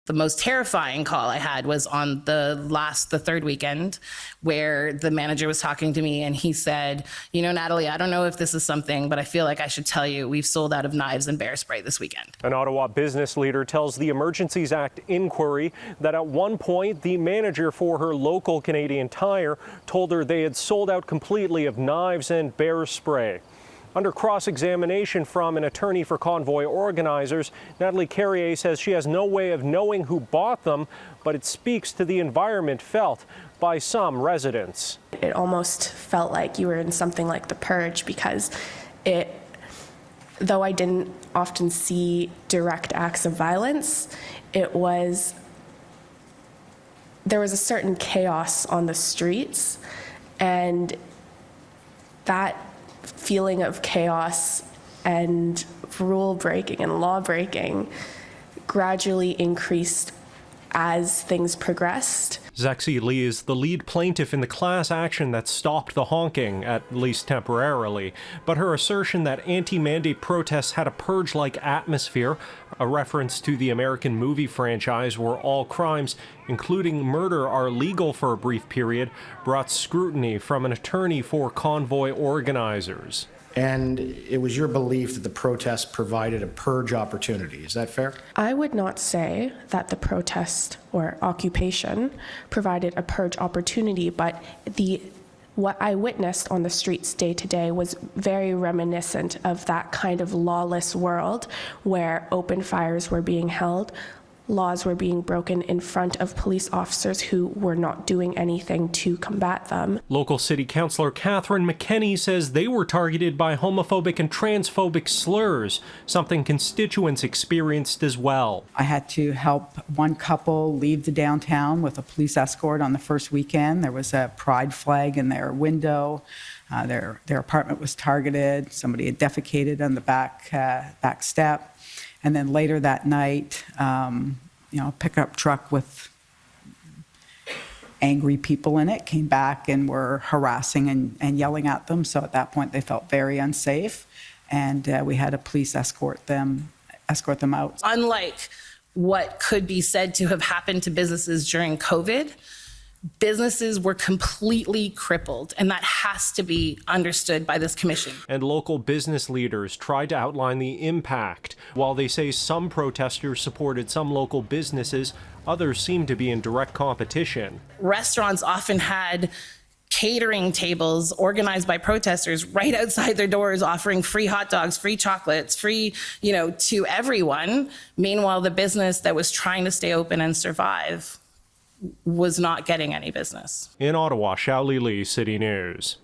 The most terrifying call I had was on the third weekend, where the manager was talking to me and he said, you know, Natalie, I don't know if this is something, but I feel like I should tell you, we've sold out of knives and bear spray this weekend. An Ottawa business leader tells the Emergencies Act inquiry that at one point, the manager for her local Canadian Tire told her they had sold out completely of knives and bear spray. Under cross-examination from an attorney for convoy organizers, Natalie Carrier says she has no way of knowing who bought them, but it speaks to the environment felt by some residents. It almost felt like you were in something like the Purge, because though I didn't often see direct acts of violence, there was a certain chaos on the streets, and that feeling of chaos and rule breaking and law breaking gradually increased as things progressed. Zexi Lee is the lead plaintiff in the class action that stopped the honking, at least temporarily. But her assertion that anti-mandate protests had a purge-like atmosphere, a reference to the American movie franchise where all crimes, including murder, are legal for a brief period, brought scrutiny from an attorney for convoy organizers. And it was your belief that the protests provided a purge opportunity. Is that fair? I would not say that the protest or occupation provided a purge opportunity, but what I witnessed on the streets day to day was very reminiscent of that kind of lawless world where open fires were being held, laws were being broken in front of police officers who were not doing anything to combat them. Local City Councillor Catherine McKenney says they were targeted by homophobic and transphobic slurs, something constituents experienced as well. I had to help one couple leave the downtown with a police escort on the first weekend. There was a pride flag in their window. Their apartment was targeted. Somebody had defecated on the back step. And then later that night, a pickup truck with angry people in it came back and were harassing and yelling at them. So at that point, they felt very unsafe, and we had a police escort them out. Unlike what could be said to have happened to businesses during COVID, businesses were completely crippled, and that has to be understood by this commission. And local business leaders tried to outline the impact. While they say some protesters supported some local businesses, others seem to be in direct competition. Restaurants often had catering tables organized by protesters right outside their doors, offering free hot dogs, free chocolates, free, to everyone. Meanwhile, the business that was trying to stay open and survive was not getting any business. In Ottawa, Xiaoli Li, City News.